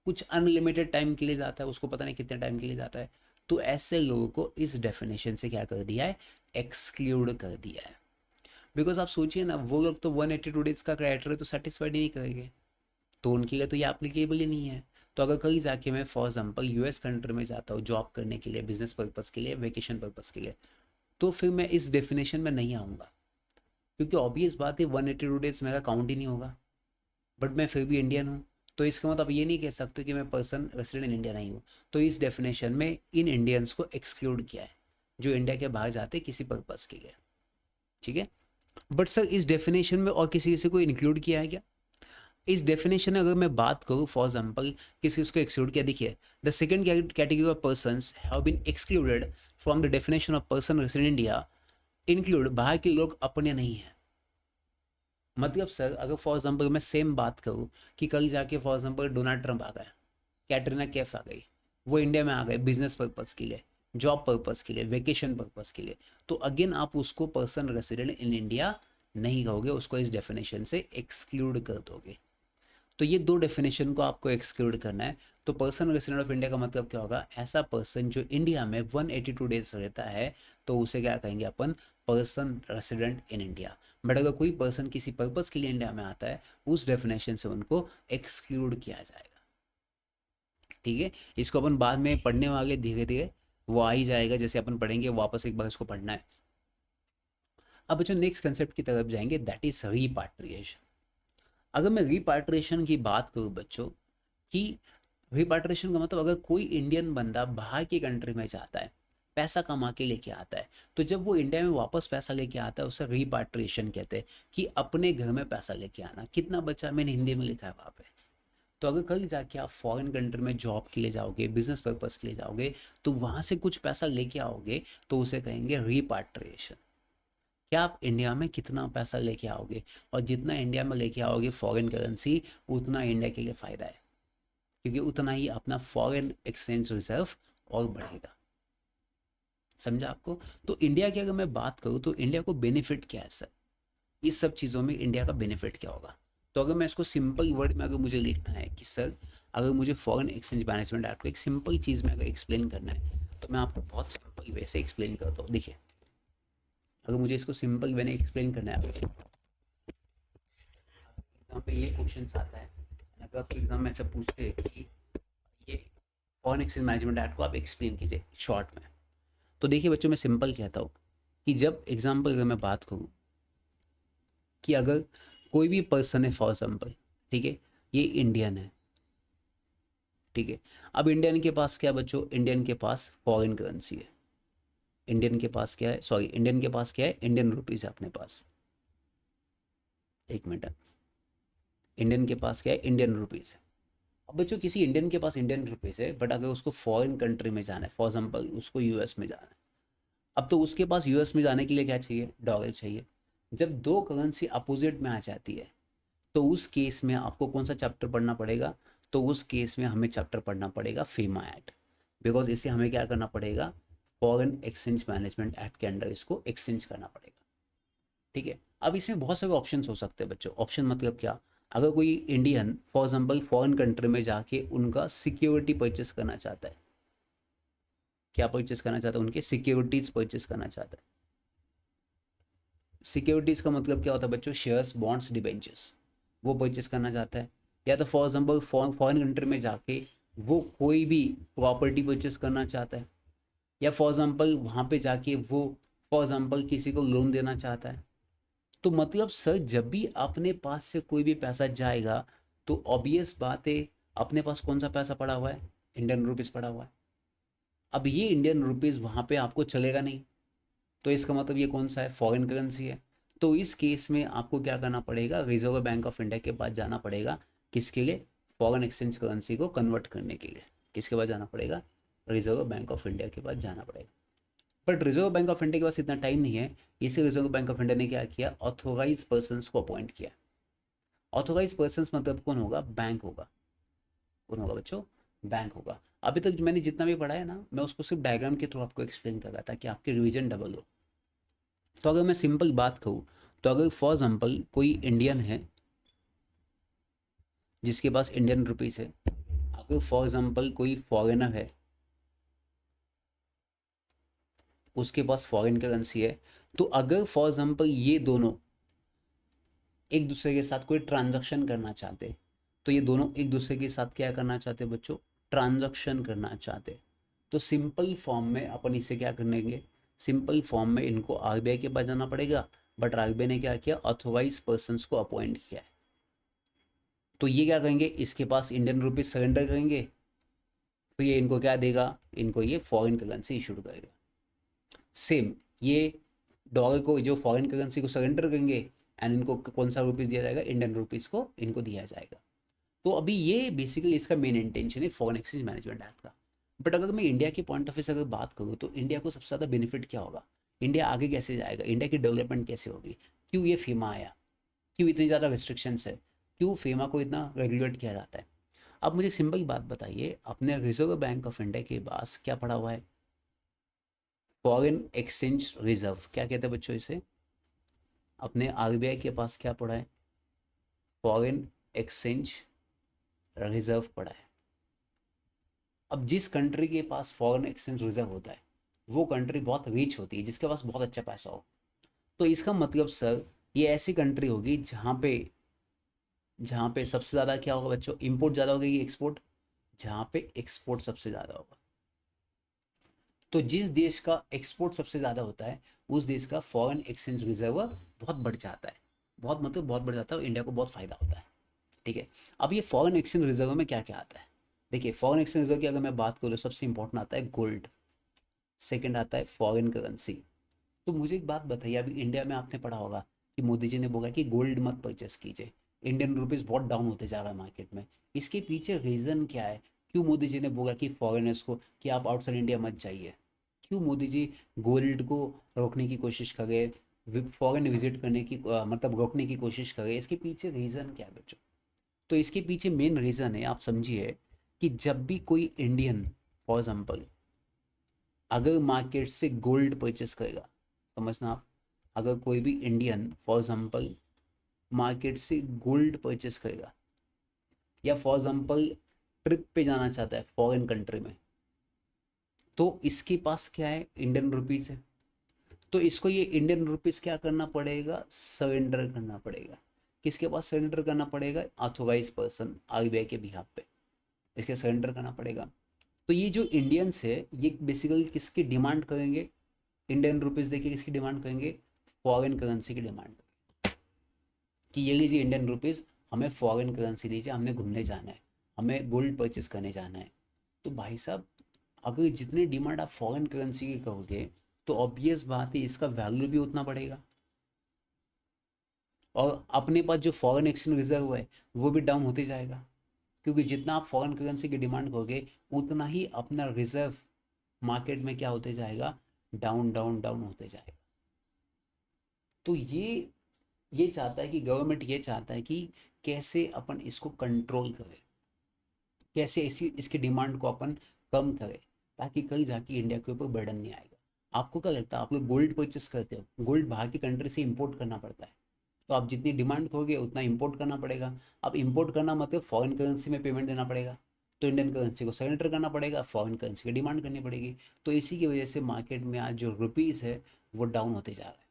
कुछ अनलिमिटेड टाइम के लिए जाता है, उसको पता नहीं कितने टाइम के लिए जाता है, तो ऐसे लोगों को इस डेफिनेशन से क्या कर दिया है, एक्सक्लूड कर दिया है। बिकॉज आप सोचिए ना, वो लोग तो 182 डेज का क्राइटेरिया तो सेटिस्फाइड ही नहीं करेंगे, तो उनके लिए तो ये एप्लीकेबल ही नहीं है। तो अगर कहीं जाके मैं फॉर एग्जाम्पल यूएस कंट्री में जाता हूँ जॉब करने के लिए, बिजनेस पर्पज़ के लिए, वेकेशन पर्पज़ के लिए, तो फिर मैं इस डेफिनेशन में नहीं आऊँगा, क्योंकि ऑब्वियस बात है 182 डेज मेरा काउंट ही नहीं होगा। बट मैं फिर भी इंडियन हूँ, तो इसका मतलब ये नहीं कह सकते कि मैं पर्सन रेसिडेंट इन इंडिया नहीं हूँ। तो इस डेफिनेशन में इन इंडियंस को एक्सक्लूड किया है जो इंडिया के बाहर जाते किसी पर्पज़ के लिए। ठीक है। बट सर इस डेफिनेशन में और किसी किसी को इंक्लूड किया है क्या? इस डेफिनेशन में अगर मैं बात करूँ फॉर एग्जाम्पल किस किस को एक्सक्लूड किया, देखिए the second category of persons have been excluded from the definition of person resident India include, बाहर के लोग अपने नहीं हैं। मतलब सर अगर फॉर एग्जांपल मैं सेम बात करूँ कि कल जाके फॉर एग्जांपल डोनाल्ड ट्रंप आ गए, कैटरीना कैफ आ गई, वो इंडिया में आ गए बिजनेस पर्पज़ के लिए, जॉब पर्पज़ के लिए, वेकेशन पर्पज़ के लिए, तो अगेन आप उसको पर्सन रेसिडेंट इन इंडिया नहीं कहोगे, उसको इस डेफिनेशन से एक्सक्लूड कर दोगे। तो ये दो डेफिनेशन को आपको एक्सक्लूड करना है। तो पर्सन रेसिडेंट ऑफ इंडिया का मतलब क्या होगा, ऐसा पर्सन जो इंडिया में 182 डेज रहता है तो उसे क्या कहेंगे अपन, person resident in India. But अगर कोई पर्सन किसी पर्पज़ के लिए इंडिया में आता है उस डेफिनेशन से उनको एक्सक्लूड किया जाएगा। ठीक है, इसको अपन बाद में पढ़ने वाले, धीरे धीरे वो आ ही जाएगा, जैसे अपन पढ़ेंगे वापस एक बार इसको पढ़ना है। अब बच्चों नेक्स्ट कंसेप्ट की तरफ जाएंगे, दैट इज रिपाट्रिएशन। अगर मैं रिपाट्रिएशन की बात करूँ बच्चों, कि रिपाट्रिएशन का मतलब अगर कोई इंडियन बंदा बाहर की कंट्री में जाता है, पैसा कमा के लेके आता है, तो जब वो इंडिया में वापस पैसा लेके आता है उसे रिपाट्रिएशन कहते हैं, कि अपने घर में पैसा लेके आना। कितना बचा, मैंने हिंदी में लिखा है वहाँ पे। तो अगर कल जाके आप फॉरेन कंट्री में जॉब के लिए जाओगे, बिजनेस पर्पज़ के लिए जाओगे, तो वहाँ से कुछ पैसा लेके आओगे तो उसे कहेंगे रिपाट्रिएशन। क्या आप इंडिया में कितना पैसा लेके आओगे, और जितना इंडिया में लेके आओगे फॉरेन करेंसी, उतना इंडिया के लिए फ़ायदा है, क्योंकि उतना ही अपना फॉरेन एक्सचेंज रिजर्व और बढ़ेगा। समझा आपको? तो इंडिया की अगर मैं बात करूँ तो इंडिया को बेनिफिट क्या है सर, इस सब चीज़ों में इंडिया का बेनिफिट क्या होगा? तो अगर मैं इसको सिंपल वर्ड में अगर मुझे लिखना है कि सर अगर मुझे फॉरेन एक्सचेंज मैनेजमेंट एक्ट को एक सिंपल चीज़ में अगर एक्सप्लेन करना है तो मैं आपको बहुत सिंपल वे से एक्सप्लेन करता हूँ। देखिए अगर मुझे इसको सिंपल वे में एक्सप्लेन करना है, एग्जाम पे ये क्वेश्चन आता है, अगर आपको एग्जाम में ऐसा पूछते हैं कि ये फॉरेन एक्सचेंज मैनेजमेंट एक्ट को आप एक्सप्लेन कीजिए शॉर्ट में, तो देखिए बच्चों मैं सिंपल कहता हूँ कि जब एग्जाम्पल अगर मैं बात करूँ कि अगर कोई भी पर्सन है फॉर एग्जाम्पल, ठीक है, ये इंडियन है, ठीक है, अब इंडियन के पास क्या बच्चों, इंडियन के पास फॉरेन करेंसी है, इंडियन के पास क्या है, सॉरी इंडियन के पास क्या है, इंडियन रुपीज़ है अपने पास। एक मिनट, इंडियन के पास क्या है, इंडियन रुपीज़ है। अब बच्चों किसी इंडियन के पास इंडियन रुपीज़ है, बट अगर उसको फॉरेन कंट्री में जाना है, फॉर एग्जाम्पल उसको यूएस में जाना है, अब तो उसके पास यूएस में जाने के लिए क्या चाहिए, डॉलर चाहिए। जब दो करेंसी अपोजिट में आ जाती है तो उस केस में आपको कौन सा चैप्टर पढ़ना पड़ेगा, तो उस केस में हमें चैप्टर पढ़ना पड़ेगा फीमा एक्ट, बिकॉज इसे हमें क्या करना पड़ेगा, फॉरेन एक्सचेंज मैनेजमेंट एक्ट के अंडर इसको एक्सचेंज करना पड़ेगा। ठीक है, अब इसमें बहुत सारे ऑप्शन हो सकते हैं बच्चों। ऑप्शन मतलब क्या, अगर कोई Indian for example foreign country में जाके उनका सिक्योरिटी परचेस करना चाहता है, क्या परचेस करना चाहता है, उनके सिक्योरिटीज परचेस करना चाहता है। सिक्योरिटीज का मतलब क्या होता है बच्चों, शेयर्स, बॉन्ड्स, डिबेंचर्स, वो परचेस करना चाहता है। या तो फॉर एग्जाम्पल फॉरेन कंट्री में जाके वो कोई भी प्रॉपर्टी परचेस करना चाहता है, या फॉर एग्जाम्पल वहाँ पे जाके वो फॉर एग्जाम्पल किसी को लोन देना चाहता है। तो मतलब सर जब भी अपने पास से कोई भी पैसा जाएगा तो ऑब्वियस बात है अपने पास कौन सा पैसा पड़ा हुआ है, इंडियन रुपीज़ पड़ा हुआ है। अब ये इंडियन रुपीज़ वहाँ पे आपको चलेगा नहीं, तो इसका मतलब ये कौन सा है, फॉरेन करेंसी है। तो इस केस में आपको क्या करना पड़ेगा, रिजर्व बैंक ऑफ इंडिया के पास जाना पड़ेगा। किसके लिए, फॉरेन एक्सचेंज करेंसी को कन्वर्ट करने के लिए। किसके पास जाना पड़ेगा, रिजर्व बैंक ऑफ इंडिया के पास जाना पड़ेगा। But reserve bank of India के पास इतना टाइम नहीं है, इसे रिजर्व बैंक ऑफ इंडिया ने क्या किया, ऑथोराइज पर्सन को अपॉइंट किया। ऑथोराइज पर्सन मतलब कौन होगा, बैंक होगा। कौन होगा बच्चों, बैंक होगा। अभी तक जो मैंने जितना भी पढ़ा है ना, मैं उसको सिर्फ डायग्राम के थ्रू आपको एक्सप्लेन कर रहा था कि आपकी रिवीजन डबल हो। तो अगर मैं सिंपल बात कहूँ, तो अगर फॉर एग्जाम्पल कोई इंडियन है जिसके पास इंडियन रुपीज़ है, अगर फॉर एग्जाम्पल कोई फॉरेनर है उसके पास फॉरेन करेंसी है, तो अगर फॉर एग्जाम्पल ये दोनों एक दूसरे के साथ कोई ट्रांजैक्शन करना चाहते, तो ये दोनों एक दूसरे के साथ क्या करना चाहते बच्चों, ट्रांजैक्शन करना चाहते, तो सिंपल फॉर्म में अपन इसे क्या करेंगे, सिंपल फॉर्म में इनको आरबीआई के पास जाना पड़ेगा। बट आरबीआई ने क्या किया, ऑथोराइज पर्सन को अपॉइंट किया है। तो ये क्या करेंगे, इसके पास इंडियन रुपीज सरेंडर करेंगे, तो ये इनको क्या देगा, इनको ये फॉरेन करेंसी इशूड करेगा। सेम ये डॉलर को, जो फॉरेन करेंसी को सरेंडर करेंगे, एंड इनको कौन सा रुपीज़ दिया जाएगा, इंडियन रुपीज़ को इनको दिया जाएगा। तो अभी ये बेसिकली इसका मेन इंटेंशन है फॉरेन एक्सचेंज मैनेजमेंट एक्ट का। बट अगर मैं इंडिया के पॉइंट ऑफ व्यू से अगर बात करूँ, तो इंडिया को सबसे ज़्यादा बेनिफिट क्या होगा, इंडिया आगे कैसे जाएगा, इंडिया की डेवलपमेंट कैसे होगी, क्यों ये फेमा आया, क्यों इतनी ज़्यादा रिस्ट्रिक्शंस है, क्यों फेमा को इतना रेगुलेट किया जाता है। अब मुझे सिंपल बात बताइए, अपने रिजर्व बैंक ऑफ इंडिया के पास क्या पड़ा हुआ है, फॉरेन एक्सचेंज रिजर्व, क्या कहते हैं बच्चों इसे, अपने आरबीआई के पास क्या पड़ा है, फॉरेन एक्सचेंज रिजर्व पड़ा है। अब जिस कंट्री के पास फॉरेन एक्सचेंज रिजर्व होता है वो कंट्री बहुत रिच होती है, जिसके पास बहुत अच्छा पैसा हो। तो इसका मतलब सर ये ऐसी कंट्री होगी जहाँ पे सबसे ज़्यादा क्या होगा बच्चों, इंपोर्ट ज़्यादा होगा कि एक्सपोर्ट, जहाँ पे एक्सपोर्ट सबसे ज़्यादा होगा। तो जिस देश का एक्सपोर्ट सबसे ज़्यादा होता है उस देश का फॉरेन एक्सचेंज रिजर्व बहुत बढ़ जाता है। बहुत मतलब बहुत बढ़ जाता है, इंडिया को बहुत फ़ायदा होता है। ठीक है। अब ये फॉरेन एक्सचेंज रिजर्व में क्या क्या आता है, देखिए फॉरेन एक्सचेंज रिजर्व की अगर मैं बात करूँ, सबसे इंपॉर्टेंट आता है गोल्ड, सेकंड आता है फॉरेन करेंसी। तो मुझे एक बात बताइए, अभी इंडिया में आपने पढ़ा होगा कि मोदी जी ने बोला कि गोल्ड मत परचेस कीजिए, इंडियन रुपीज़ बहुत डाउन होते जा रहा है मार्केट में। इसके पीछे रीज़न क्या है, क्यों मोदी जी ने बोला कि फॉरेनर्स को कि आप आउटसाइड इंडिया मत जाइए, क्यों मोदी जी गोल्ड को रोकने की कोशिश कर रहे, फॉरेन विजिट करने की मतलब रोकने की कोशिश कर रहे, इसके पीछे रीज़न क्या है बच्चों। तो इसके पीछे मेन रीज़न है, आप समझिए कि जब भी कोई इंडियन फॉर एग्जाम्पल अगर मार्केट से गोल्ड परचेस करेगा, समझना आप, अगर कोई भी इंडियन फॉर एग्जाम्पल मार्केट से गोल्ड परचेस करेगा, या फॉर एग्जाम्पल ट्रिप पे जाना चाहता है फॉरेन कंट्री में, तो इसके पास क्या है, इंडियन रुपीज़ है, तो इसको ये इंडियन रुपीज़ क्या करना पड़ेगा, सरेंडर करना पड़ेगा। किसके पास सरेंडर करना पड़ेगा, ऑथोराइज पर्सन आरबीआई के बिहाफ पे इसके सरेंडर करना पड़ेगा। तो ये जो इंडियंस है ये बेसिकली किसकी डिमांड करेंगे, इंडियन रुपीज़ देके किसकी डिमांड करेंगे, फॉरेन करेंसी की डिमांड, कि ये लीजिए इंडियन रुपीज़, हमें फॉरेन करेंसी दीजिए, हमने घूमने जाना है, हमें गोल्ड परचेस करने जाना है। तो भाई साहब अगर जितनी डिमांड आप फॉरेन करेंसी की करोगे तो ऑब्वियस बात है इसका वैल्यू भी उतना बढ़ेगा, और अपने पास जो फॉरेन एक्सचेंज रिजर्व है वो भी डाउन होते जाएगा, क्योंकि जितना आप फॉरेन करेंसी की डिमांड करोगे उतना ही अपना रिजर्व मार्केट में क्या होते जाएगा, डाउन डाउन डाउन होते जाएगा। तो ये चाहता है कि गवर्नमेंट ये चाहता है कि कैसे अपन इसको कंट्रोल करें, कैसे इसी इसकी डिमांड को अपन कम करें, ताकि कल जाके इंडिया के ऊपर बर्डन नहीं आएगा। आपको क्या लगता है, आप लोग गोल्ड परचेस करते हो, गोल्ड बाहर की कंट्री से इंपोर्ट करना पड़ता है, तो आप जितनी डिमांड करोगे उतना इंपोर्ट करना पड़ेगा। अब इंपोर्ट करना मतलब फॉरेन करेंसी में पेमेंट देना पड़ेगा, तो इंडियन करेंसी को सरेंडर करना पड़ेगा, फॉरेन करेंसी की डिमांड करनी पड़ेगी। तो इसी की वजह से मार्केट में आज जो रुपीज़ है वो डाउन होते जा रहा है।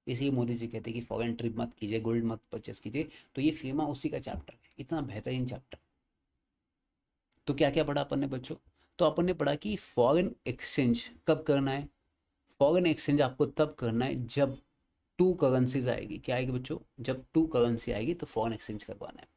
इसलिए मोदी जी कहते हैं कि फॉरेन ट्रिप मत कीजिए, गोल्ड मत परचेस कीजिए। तो ये फेमा उसी का चैप्टर है, इतना बेहतरीन चैप्टर। तो क्या क्या पढ़ा अपन ने बच्चों? तो अपन ने पढ़ा कि फॉरेन एक्सचेंज कब करना है। फॉरेन एक्सचेंज आपको तब करना है जब टू करेंसीज आएगी। क्या आएगी बच्चों? जब टू करेंसी आएगी तो फॉरेन एक्सचेंज करवाना है।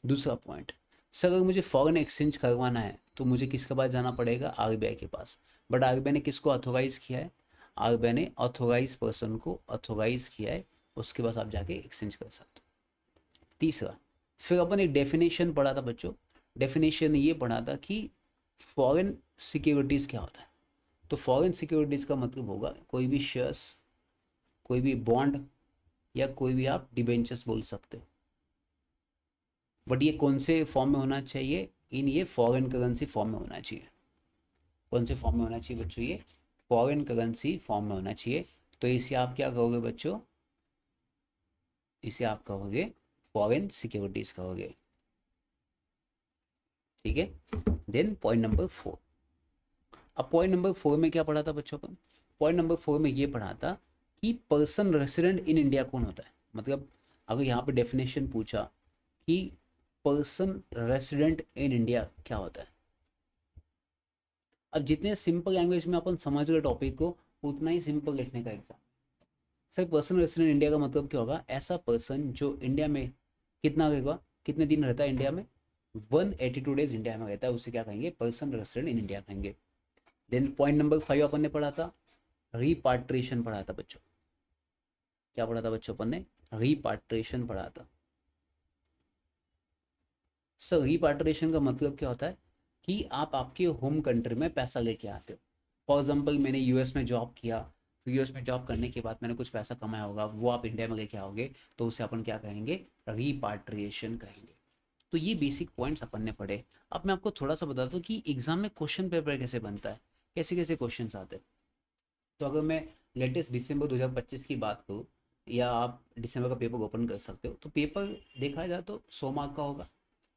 दूसरा पॉइंट, सर अगर मुझे फॉरेन एक्सचेंज करवाना है तो मुझे किसके पास जाना पड़ेगा? आरबीआई के पास। बट आरबीआई ने किसको ऑथोराइज किया है? आरबीआई ने ऑथोराइज पर्सन को ऑथोराइज किया है, उसके पास आप जाके एक्सचेंज कर सकते हो। तीसरा, फिर अपन एक डेफिनेशन पढ़ा था बच्चों। डेफिनेशन ये पढ़ा था कि फॉरेन सिक्योरिटीज़ क्या होता है। तो फॉरेन सिक्योरिटीज़ का मतलब होगा कोई भी शेयर्स, कोई भी बॉन्ड, या कोई भी आप डिबेंचर्स बोल सकते हो। बट ये कौन से फॉर्म में होना चाहिए? इन ये फॉरेन करेंसी फॉर्म में होना चाहिए। कौन से फॉर्म में होना चाहिए बच्चों? ये फॉरेन करेंसी फॉर्म में होना चाहिए। तो इसे आप क्या कहोगे बच्चों? इसे आप कहोगे फॉरेन सिक्योरिटीज कहोगे। ठीक है। Then point number 4। अब पॉइंट नंबर 4 में क्या पढ़ा था बच्चों अपन? पॉइंट नंबर 4 में ये पढ़ा था कि पर्सन रेसिडेंट इन इंडिया कौन होता है। मतलब अगर यहाँ पे डेफिनेशन पूछा कि पर्सन रेसिडेंट इन इंडिया क्या होता है, अब जितने सिंपल लैंग्वेज में अपन समझ रहे टॉपिक को, उतना ही सिंपल लिखने का exam. Sir person resident India का मतलब क्या होगा? ऐसा पर्सन जो इंडिया में कितना रहेगा, कितने दिन रहता है इंडिया में? 182 डेज इंडिया में रहता है, उसे क्या कहेंगे? पर्सन रेसिडेंट इन इंडिया कहेंगे। देन पॉइंट नंबर 5 अपन ने पढ़ा था, रिपाट्रिएशन पढ़ा था बच्चों। क्या पढ़ा था बच्चों अपन ने? रिपाट्रिएशन पढ़ा था। सर रिपाट्रिएशन का मतलब क्या होता है? कि आप आपके होम कंट्री में पैसा लेके आते हो। फॉर एग्जाम्पल मैंने यूएस में जॉब किया, तो यूएस में जॉब करने के बाद मैंने कुछ पैसा कमाया होगा, वो आप इंडिया में लेके आओगे, तो उसे अपन क्या कहेंगे? रिपाट्रिएशन कहेंगे। तो ये बेसिक पॉइंट्स अपन ने पढ़े। अब मैं आपको थोड़ा सा बताता हूँ कि एग्जाम में क्वेश्चन पेपर कैसे बनता है, कैसे कैसे क्वेश्चन आते हैं। तो अगर मैं लेटेस्ट दिसंबर 2025 की बात करूँ, या आप दिसंबर का पेपर ओपन कर सकते हो, तो पेपर देखा जाए तो 100 मार्क का होगा,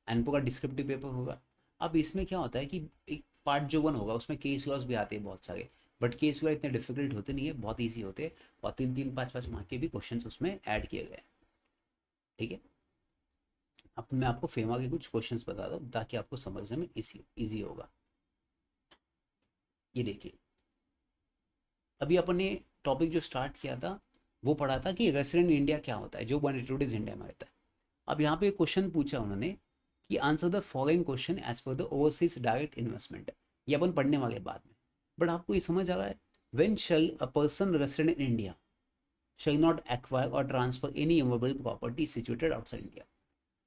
एनपो का डिस्क्रिप्टिव पेपर होगा। अब इसमें क्या होता है कि एक पार्ट जो 1 होगा उसमें केस लॉस भी आते हैं बहुत सारे, बट केस लॉ इतने डिफिकल्ट होते नहीं है, बहुत ईजी होते हैं, और 3-3, 5-5 मार्क के भी क्वेश्चन उसमें ऐड किए गए हैं। ठीक है। अब मैं आपको फेमा के कुछ क्वेश्चंस बता दूँ ताकि आपको समझने में ईजी होगा। ये देखिए, अभी अपन ने टॉपिक जो स्टार्ट किया था वो पढ़ा था कि रेसिडेंट इंडिया क्या होता है, जो 182 डेज इंडिया में रहता है। अब यहाँ पे क्वेश्चन पूछा उन्होंने कि answer the following question as per the overseas direct investment. ये अपन पढ़ने वाले बाद में, बट आपको ये समझ आ रहा है? When shall a person resident in India shall not acquire और transfer any movable property situated outside India.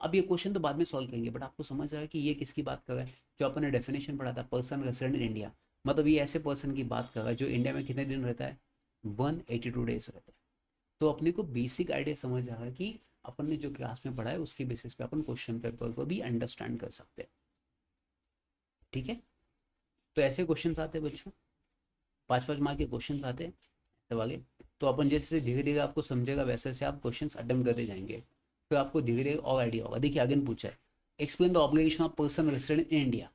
अब ये क्वेश्चन तो बाद में सॉल्व करेंगे, बट आपको समझ आया कि ये किसकी बात कर रहा है? जो अपन ने डेफिनेशन पढ़ा था, पर्सन रेसिडेंट इन इंडिया, मतलब ये ऐसे पर्सन की बात कर रहा है जो इंडिया में कितने दिन रहता है? 182 डेज रहता है। तो अपने को बेसिक आइडिया समझ आ रहा है कि अपन ने जो क्लास में पढ़ा है उसके बेसिस पे अपन क्वेश्चन पेपर को भी अंडरस्टैंड कर सकते हैं। ठीक है। तो ऐसे क्वेश्चन आते हैं बच्चों, 5-5 मार्क के क्वेश्चन आते हैं ऐसे वाले। तो अपन जैसे धीरे धीरे आपको समझेगा वैसे वैसे आप क्वेश्चन अटेम्प्ट करते जाएंगे, फिर आपको धीरे धीरे और आइडिया होगा। देखिए अगेन पूछा है, explain the obligation of person resident in India.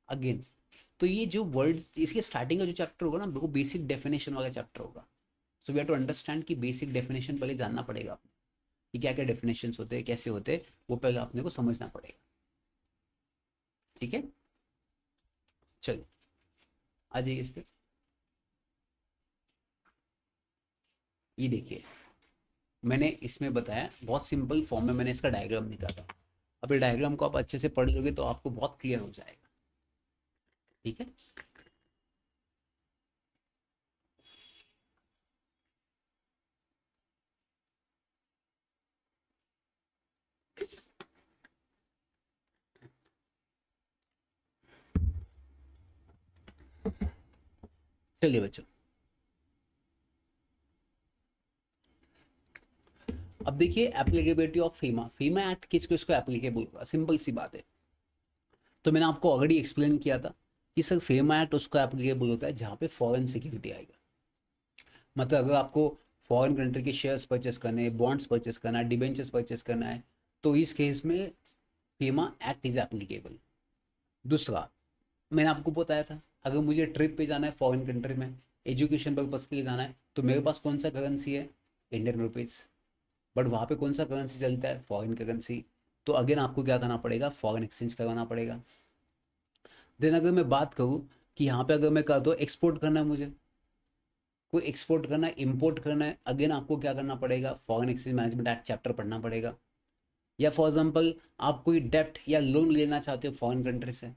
Again, तो ये जो वर्ड, इसके स्टार्टिंग का जो चैप्टर होगा ना, वो बेसिक डेफिनेशन वाला चैप्टर होगा। So we have to understand कि बेसिक डेफिनेशन पहले जानना पड़ेगा आपको, कि क्या क्या डेफिनेशन होते हैं, कैसे होते हैं, वो पहले आपने को समझना पड़ेगा। ठीक है। चलो आ जाइए इस पे। ये देखिए, मैंने इसमें बताया बहुत सिंपल फॉर्म में, मैंने इसका डायग्राम निकाला। अब ये डायग्राम को आप अच्छे से पढ़ लोगे तो आपको बहुत क्लियर हो जाएगा। ठीक है। चलिए बच्चों, अब देखिए एप्लीकेबिलिटी ऑफ फीमा। फीमा एक्ट किस किस को एप्लीकेबल होगा? सिंपल सी बात है। तो मैंने आपको ऑलरेडी एक्सप्लेन किया था कि सर फीमा एक्ट उसको एप्लीकेबल होता है जहाँ पे फॉरेन सिक्योरिटी आएगा। मतलब अगर आपको फॉरेन कंट्री के शेयर्स परचेस करने हैं, बॉन्ड्स परचेस करना है, डिबेंचर्स परचेस करना है, तो इस केस में फीमा एक्ट इज एप्लीकेबल। दूसरा, मैंने आपको बताया था अगर मुझे ट्रिप पे जाना है फॉरेन कंट्री में, एजुकेशन पर्पज के लिए जाना है, तो मेरे पास कौन सा करेंसी है? Indian rupees. बट वहाँ पे कौन सा करेंसी चलता है? Foreign currency. तो अगेन आपको क्या करना पड़ेगा? फॉरेन एक्सचेंज करवाना पड़ेगा। देन अगर मैं बात करूँ कि यहाँ पे अगर मैं कह दो एक्सपोर्ट करना है मुझे, कोई एक्सपोर्ट करना है, इम्पोर्ट करना है, अगेन आपको क्या करना पड़ेगा? Foreign exchange management act chapter पढ़ना पड़ेगा। या फॉर एग्जांपल आप कोई डेप्ट या लोन लेना चाहते हो फॉरेन कंट्री से,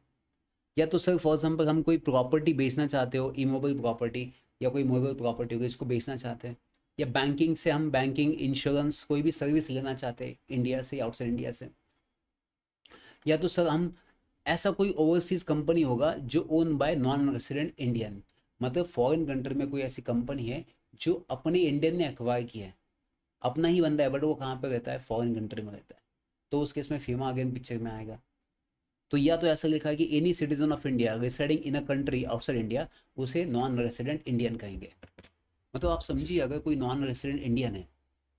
या तो सर फॉर एग्जांपल हम कोई प्रॉपर्टी बेचना चाहते हो, इमोबल प्रॉपर्टी या कोई मूवेबल प्रॉपर्टी होगी, इसको बेचना चाहते हैं, या बैंकिंग से हम बैंकिंग इंश्योरेंस कोई भी सर्विस लेना चाहते हैं इंडिया से या आउटसाइड इंडिया से, या तो सर हम ऐसा कोई ओवरसीज कंपनी होगा जो own by non resident Indian, मतलब फॉरेन कंट्री में कोई ऐसी कंपनी है जो अपने इंडियन ने एक्वायर किया है, अपना ही बंदा है बट वो कहाँ पे रहता है? फॉरेन कंट्री में रहता है। तो उस केस में फीमा अगेन पिक्चर में आएगा। तो या तो ऐसा लिखा है कि any citizen of India residing in a country outside India, उसे नॉन रेसिडेंट इंडियन कहेंगे। मतलब आप समझिए, अगर कोई नॉन रेसिडेंट इंडियन है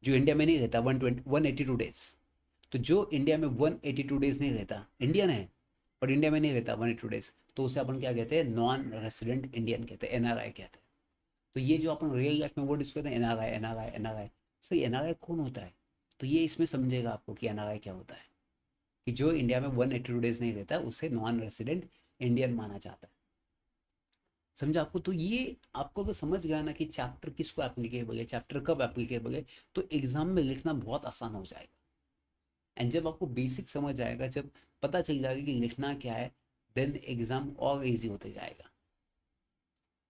जो इंडिया में नहीं रहता 182 डेज, तो जो इंडिया में 182 डेज नहीं रहता, इंडियन है पर इंडिया में नहीं रहता 182 डेज, तो उसे अपन क्या कहते हैं? नॉन रेसिडेंट इंडियन कहते हैं, एनआरआई कहते हैं। तो ये जो अपन रियल लाइफ में वो डिस्कस करते हैं, एनआरआई एनआरआई एनआरआई, सही एनआरआई कौन होता है? तो ये इसमें समझेगा आपको कि एनआरआई क्या होता है, कि जो इंडिया में 182 डेज नहीं रहता उसे नॉन रेसिडेंट इंडियन माना जाता है। समझा आपको? तो ये आपको अगर समझ गया ना कि चैप्टर किसको एप्लीकेबल है, चैप्टर कब एप्लीकेबल है, तो एग्जाम में लिखना बहुत आसान हो जाएगा। एंड जब आपको बेसिक समझ आएगा, जब पता चल जाएगा कि लिखना क्या है, देन एग्जाम और इजी होते जाएगा।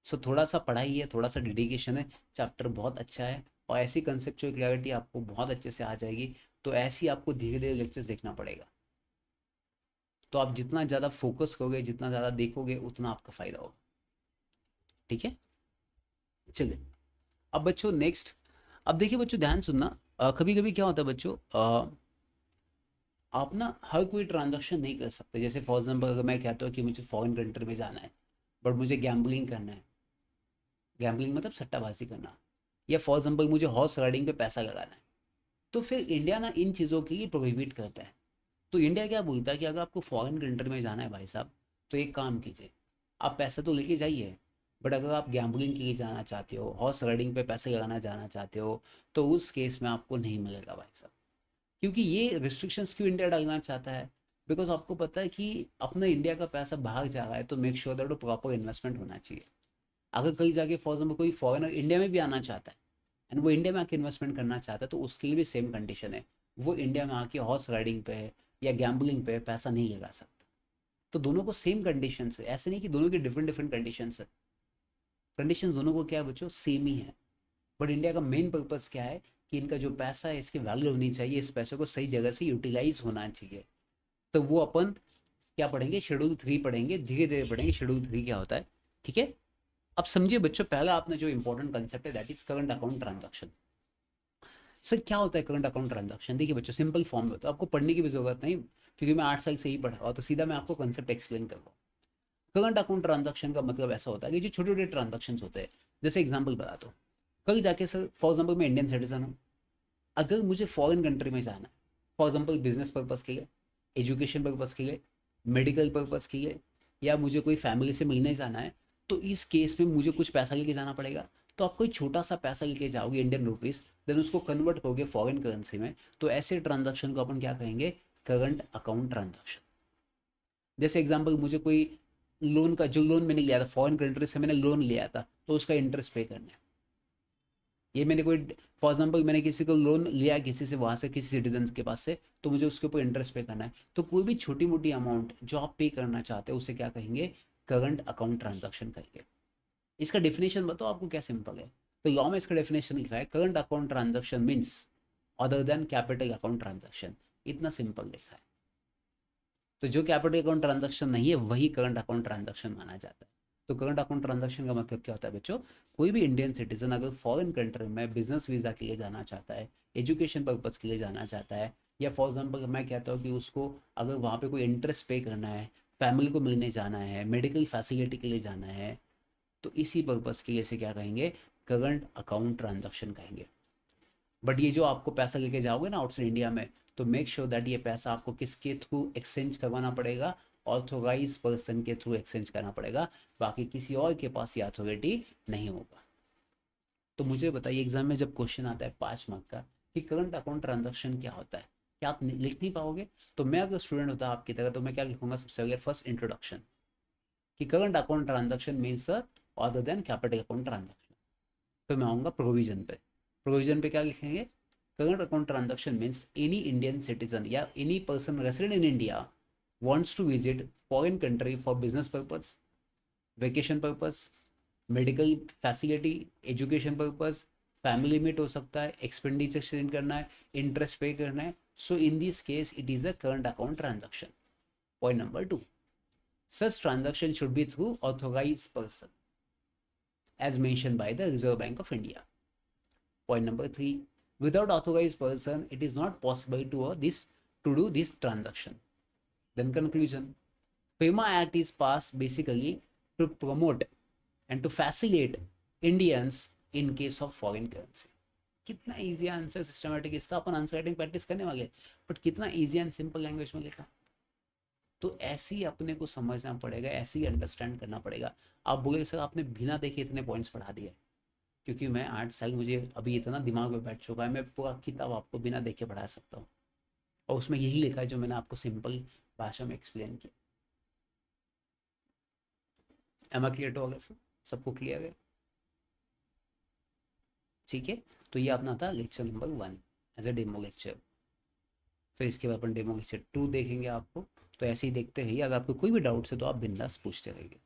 सो थोड़ा सा पढ़ाई है, थोड़ा सा डेडिकेशन है, चैप्टर बहुत अच्छा है, और ऐसी कंसेप्चुअल क्लैरिटी आपको बहुत अच्छे से आ जाएगी। तो ऐसी आपको धीरे धीरे लेक्चर्स देखना पड़ेगा। तो आप जितना ज़्यादा फोकस करोगे, जितना ज़्यादा देखोगे, उतना आपका फ़ायदा होगा। ठीक है, चलिए। अब बच्चों नेक्स्ट, अब देखिए बच्चों ध्यान सुनना। कभी कभी क्या होता है बच्चों, आप ना हर कोई ट्रांजैक्शन नहीं कर सकते। जैसे फॉर एग्जाम्पल अगर मैं कहता हूँ कि मुझे फॉरेन कंट्री में जाना है बट मुझे गैम्बलिंग करना है, गैम्बलिंग मतलब सट्टाबाजी करना, या फॉर एग्जाम्पल मुझे हॉर्स राइडिंग पे पैसा लगाना है, तो फिर इंडिया ना इन चीज़ों के लिए प्रोहिबिट करता है। तो इंडिया क्या बोलता है कि अगर आपको फॉरेन कंट्री में जाना है भाई साहब, तो एक काम कीजिए, आप पैसा तो लेके जाइए, बट अगर आप गैम्बलिंग के लिए जाना चाहते हो, हॉर्स राइडिंग पे पैसे लगाना जाना चाहते हो, तो उस केस में आपको नहीं मिलेगा भाई साहब। क्योंकि ये रिस्ट्रिक्शंस क्यों इंडिया डालना चाहता है? बिकॉज आपको पता है कि अपना इंडिया का पैसा बाहर जा रहा है, तो मेक श्योर दैट वो प्रॉपर इन्वेस्टमेंट होना चाहिए। अगर कहीं जाके फॉर एग्जाम्पल कोई फॉरेनर इंडिया में भी आना चाहता है एंड वो इंडिया में आके इन्वेस्टमेंट करना चाहता है, तो उसके लिए भी सेम कंडीशन है, वो इंडिया में आके हॉर्स राइडिंग पे या गैम्बलिंग पे पैसा नहीं लगा सकता। तो दोनों को सेम कंडीशन है, ऐसे नहीं कि दोनों की डिफरेंट डिफरेंट कंडीशन है। कंडीशन दोनों को क्या है बच्चों? सेम ही है। बट इंडिया का मेन पर्पस क्या है कि इनका जो पैसा है इसकी वैल्यू होनी चाहिए, इस पैसे को सही जगह से यूटिलाइज होना चाहिए। तो वो अपन क्या पढ़ेंगे? शेड्यूल 3 पढ़ेंगे, धीरे धीरे पढ़ेंगे शेड्यूल 3 क्या होता है। ठीक है, अब समझिए बच्चों, पहला आपने जो इंपॉर्टेंट कंसेप्ट है that is current account transaction. Sir क्या होता है करंट अकाउंट ट्रांजैक्शन? देखिए बच्चों, सिंपल फॉर्म में, तो आपको पढ़ने की भी जरूरत नहीं, क्योंकि मैं 8 साल से ही पढ़ा हुआ, तो सीधा मैं आपको कंसेप्ट एक्सप्लेन कर रहा हूँ। करंट अकाउंट ट्रांजैक्शन का मतलब ऐसा होता है कि जो छोटे छोटे ट्रांजैक्शन होते हैं, जैसे एग्जाम्पल बता दो, कल जाके सर फॉर एग्जाम्पल मैं इंडियन सिटीजन हूँ, अगर मुझे फॉरेन कंट्री में जाना है, फॉर एग्जाम्पल बिजनेस पर्पज़ के लिए, एजुकेशन पर्पज़ के लिए, मेडिकल पर्पज़ के लिए, या मुझे कोई फैमिली से मिलने जाना है, तो इस केस में मुझे कुछ पैसा लेके जाना पड़ेगा। तो आप कोई छोटा सा पैसा लेके जाओगे इंडियन रुपीज़, देन उसको कन्वर्ट करोगे फॉरेन करेंसी में, तो ऐसे ट्रांजैक्शन को अपन क्या कहेंगे? Current account transaction. जैसे एग्जाम्पल, मुझे कोई लोन का, जो लोन मैंने लिया था फॉरेन कंट्री से, मैंने लोन लिया था, तो उसका इंटरेस्ट पे करना है। ये मैंने कोई, फॉर एग्जांपल मैंने किसी को लोन लिया किसी से, वहाँ से किसी सिटीजन के पास से, तो मुझे उसके ऊपर इंटरेस्ट पे करना है। तो कोई भी छोटी मोटी अमाउंट जो आप पे करना चाहते हो उसे क्या कहेंगे? करंट अकाउंट ट्रांजैक्शन कहेंगे। इसका डेफिनेशन बताओ आपको क्या सिंपल है? तो लॉ में इसका डेफिनेशन लिखा है, current account transaction means other than capital account transaction. इतना सिंपल लिखा है। तो जो कैपिटल अकाउंट ट्रांजैक्शन नहीं है वही करंट अकाउंट ट्रांजैक्शन माना जाता है। तो करंट अकाउंट ट्रांजैक्शन का मतलब क्या होता है बच्चों? कोई भी इंडियन सिटीजन अगर फॉरेन कंट्री में बिजनेस वीज़ा के लिए जाना चाहता है, एजुकेशन पर्पज़ के लिए जाना चाहता है, या फॉर एग्जांपल मैं कहता हूँ कि उसको अगर वहाँ पे कोई इंटरेस्ट पे करना है, फैमिली को मिलने जाना है, मेडिकल फैसिलिटी के लिए जाना है, तो इसी पर्पज़ के लिए इसे क्या कहेंगे? करंट अकाउंट ट्रांजैक्शन कहेंगे। बट ये जो आपको पैसा लेके जाओगे ना आउटसाइड इंडिया में, तो मेक श्योर दैट ये पैसा आपको किसके थ्रू एक्सचेंज करवाना पड़ेगा? ऑथोराइज पर्सन के थ्रू एक्सचेंज करना पड़ेगा, बाकी किसी और के पास ये अथॉरिटी नहीं होगा। तो मुझे बताइए एग्जाम में जब क्वेश्चन आता है 5 मार्क का कि करंट अकाउंट ट्रांजैक्शन क्या होता है, क्या आप लिख नहीं पाओगे? तो मैं अगर स्टूडेंट होता आपकी तरह तो मैं क्या लिखूंगा सबसे पहले, फर्स्ट इंट्रोडक्शन, कि current account transaction means other than capital account transaction. फिर मैं आऊँगा प्रोविजन पे। प्रोविजन पे क्या लिखेंगे? Current account transaction means any Indian citizen या any person resident in India wants to visit foreign country for business purpose, vacation purpose, medical facility, education purpose, family meet हो सकता है, एक्सपेंडिचर सेंड करना है, interest pay करना है। So in this case it is a current account transaction. Point number 2, such transaction should be through authorized person as mentioned by the Reserve Bank of India. Point number 3, without authorized person it is not possible to do this transaction. Then conclusion, FEMA Act is passed basically to promote and to facilitate Indians in case of foreign currency. कितना easy answer systematic, इसका अपन answer writing practice करने वाले, but कितना easy and simple language में लिखा। तो ऐसे ही अपने को समझना पड़ेगा, ऐसे ही अंडरस्टैंड करना पड़ेगा। आप बोले सर आपने बिना देखे इतने पॉइंट्स पढ़ा दिए, क्योंकि मैं 8 साल, मुझे अभी इतना दिमाग में बैठ चुका है, मैं पूरा किताब आपको बिना देखे पढ़ा सकता हूँ। और उसमें यही लिखा है जो मैंने आपको सिंपल भाषा में एक्सप्लेन किया। Am I clear? To all of you, सबको क्लियर है? ठीक है। तो ये अपना था lecture number 1 as a demo lecture. फिर इसके बाद अपन डेमो लेक्चर 2 देखेंगे आपको। तो ऐसे ही देखते रहिए, अगर आपको कोई भी डाउट्स है तो आप बिंदास पूछते रहिए।